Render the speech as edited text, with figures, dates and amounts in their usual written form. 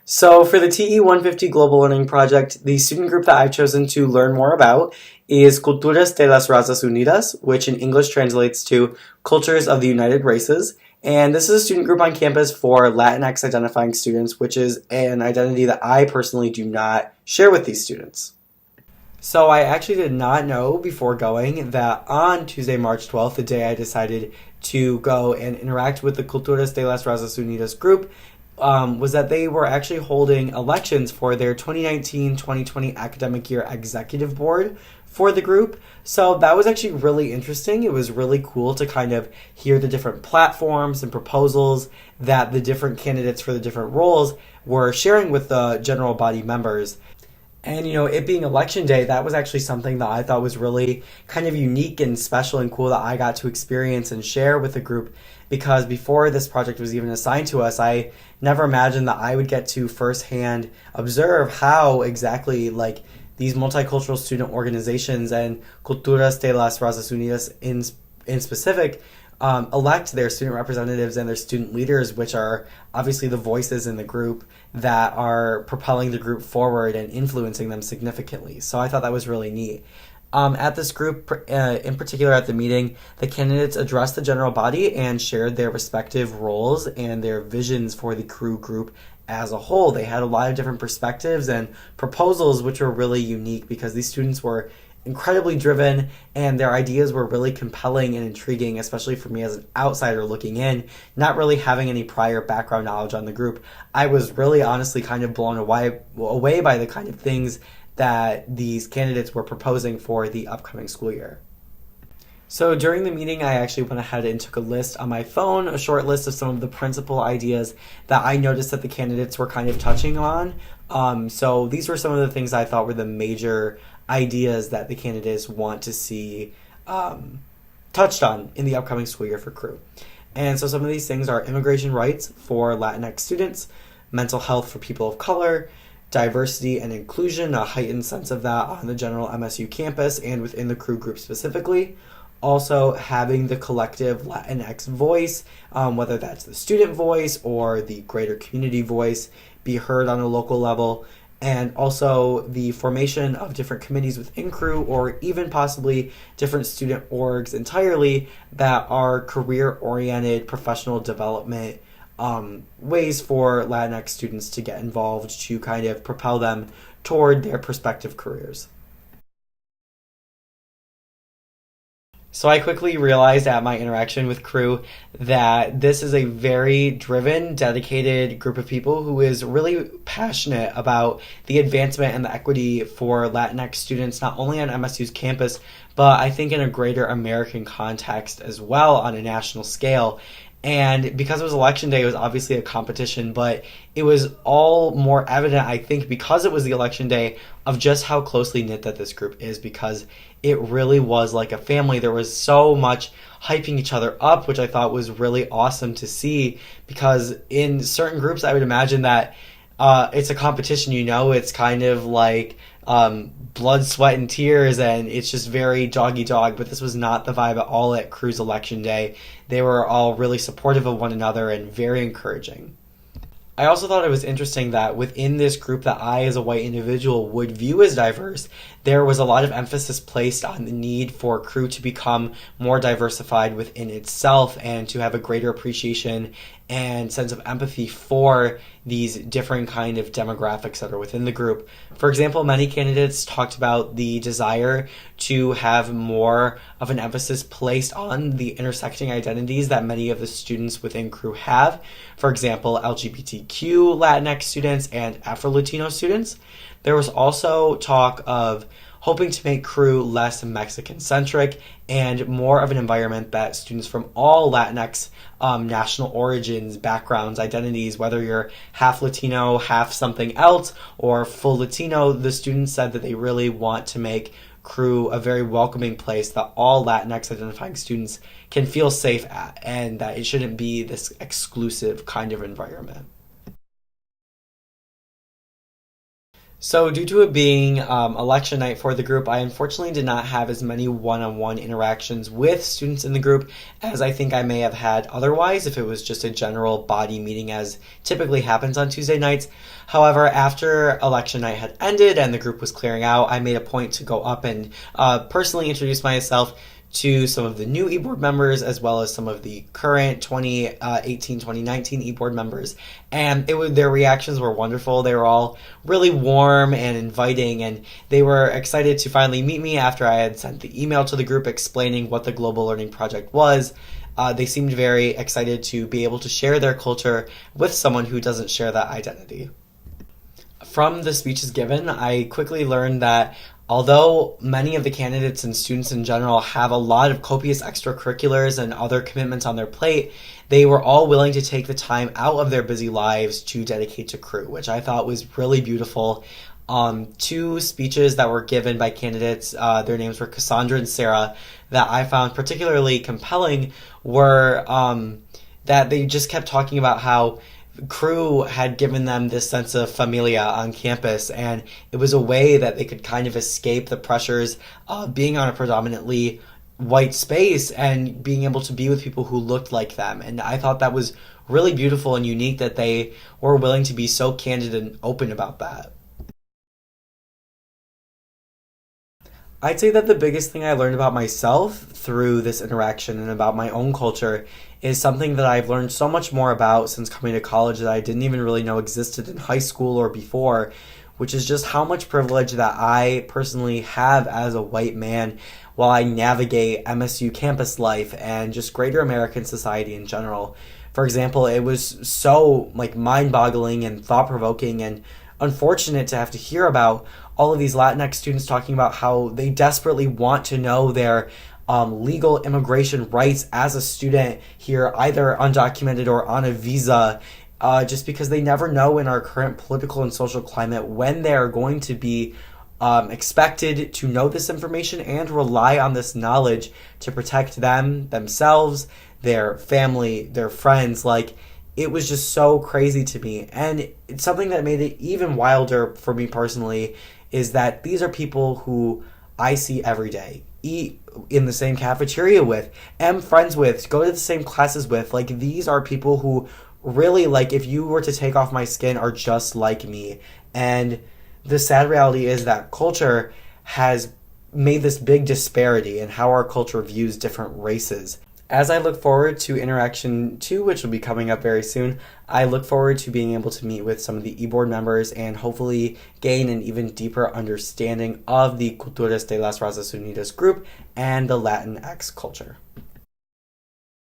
So for the TE 150 Global Learning Project, the student group that I've chosen to learn more about is Culturas de las Razas Unidas, which in English translates to Cultures of the United Races. And this is a student group on campus for Latinx identifying students, which is an identity that I personally do not share with these students. So I actually did not know before going that on Tuesday, March 12th, the day I decided to go and interact with the Culturas de las Razas Unidas group, was that they were actually holding elections for their 2019-2020 academic year executive board for the group. So that was actually really interesting. It was really cool to kind of hear the different platforms and proposals that the different candidates for the different roles were sharing with the general body members. And, it being election day, that was actually something that I thought was really kind of unique and special and cool that I got to experience and share with the group, because before this project was even assigned to us, I never imagined that I would get to firsthand observe how exactly these multicultural student organizations and Culturas de las Razas Unidas in specific elect their student representatives and their student leaders, which are obviously the voices in the group that are propelling the group forward and influencing them significantly. So I thought that was really neat. At this group, in particular at the meeting, the candidates addressed the general body and shared their respective roles and their visions for the crew group as a whole. They had a lot of different perspectives and proposals, which were really unique because these students were incredibly driven and their ideas were really compelling and intriguing, especially for me as an outsider looking in, not really having any prior background knowledge on the group. I was really honestly kind of blown away by the kind of things that these candidates were proposing for the upcoming school year. So during the meeting, I actually went ahead and took a list on my phone, a short list of some of the principal ideas that I noticed that the candidates were kind of touching on. So these were some of the things I thought were the major ideas that the candidates want to see touched on in the upcoming school year for crew. And so some of these things are immigration rights for Latinx students, mental health for people of color, diversity and inclusion, a heightened sense of that on the general MSU campus and within the crew group specifically. Also having the collective Latinx voice, whether that's the student voice or the greater community voice, be heard on a local level. And also the formation of different committees within crew or even possibly different student orgs entirely that are career-oriented professional development ways for Latinx students to get involved to kind of propel them toward their prospective careers. So I quickly realized at my interaction with crew that this is a very driven, dedicated group of people who is really passionate about the advancement and the equity for Latinx students, not only on MSU's campus, but I think in a greater American context as well on a national scale. And because it was election day, it was obviously a competition, but it was all more evident, I think, because it was the election day, of just how closely knit that this group is, because it really was like a family. There was so much hyping each other up, which I thought was really awesome to see, because in certain groups, I would imagine that it's a competition, it's kind of like blood, sweat, and tears, and it's just very dog-eat-dog, but this was not the vibe at all at Crew's election day. They were all really supportive of one another and very encouraging. I also thought it was interesting that within this group that I, as a white individual, would view as diverse, there was a lot of emphasis placed on the need for crew to become more diversified within itself and to have a greater appreciation and sense of empathy for these different kind of demographics that are within the group. For example, many candidates talked about the desire to have more of an emphasis placed on the intersecting identities that many of the students within crew have. For example, LGBTQ Latinx students and Afro-Latino students. There was also talk of hoping to make crew less Mexican-centric and more of an environment that students from all Latinx national origins, backgrounds, identities, whether you're half Latino, half something else, or full Latino, the students said that they really want to make crew a very welcoming place that all Latinx identifying students can feel safe at, and that it shouldn't be this exclusive kind of environment. So, due to it being election night for the group, I unfortunately did not have as many one on one interactions with students in the group as I think I may have had otherwise if it was just a general body meeting, as typically happens on Tuesday nights. However, after election night had ended and the group was clearing out, I made a point to go up and personally introduce myself to some of the new eBoard members as well as some of the current 2018-2019 eBoard members, and their reactions were wonderful. They were all really warm and inviting, and they were excited to finally meet me after I had sent the email to the group explaining what the Global Learning Project was. They seemed very excited to be able to share their culture with someone who doesn't share that identity. From the speeches given, I quickly learned that although many of the candidates and students in general have a lot of copious extracurriculars and other commitments on their plate, they were all willing to take the time out of their busy lives to dedicate to crew, which I thought was really beautiful. Two speeches that were given by candidates, their names were Cassandra and Sarah, that I found particularly compelling were that they just kept talking about how crew had given them this sense of familia on campus, and it was a way that they could kind of escape the pressures of being on a predominantly white space and being able to be with people who looked like them. And I thought that was really beautiful and unique that they were willing to be so candid and open about that. I'd say that the biggest thing I learned about myself through this interaction and about my own culture is something that I've learned so much more about since coming to college that I didn't even really know existed in high school or before, which is just how much privilege that I personally have as a white man while I navigate MSU campus life and just greater American society in general. For example, it was so mind-boggling and thought-provoking and unfortunate to have to hear about all of these Latinx students talking about how they desperately want to know their legal immigration rights as a student here, either undocumented or on a visa, just because they never know in our current political and social climate when they're going to be expected to know this information and rely on this knowledge to protect themselves, their family, their friends. It was just so crazy to me. And it's something that made it even wilder for me personally is that these are people who I see every day, eat in the same cafeteria with, am friends with, go to the same classes with. These are people who really, if you were to take off my skin, are just like me. And the sad reality is that culture has made this big disparity in how our culture views different races. As I look forward to Interaction 2, which will be coming up very soon, I look forward to being able to meet with some of the eBoard members and hopefully gain an even deeper understanding of the Culturas de las Razas Unidas group and the Latinx culture.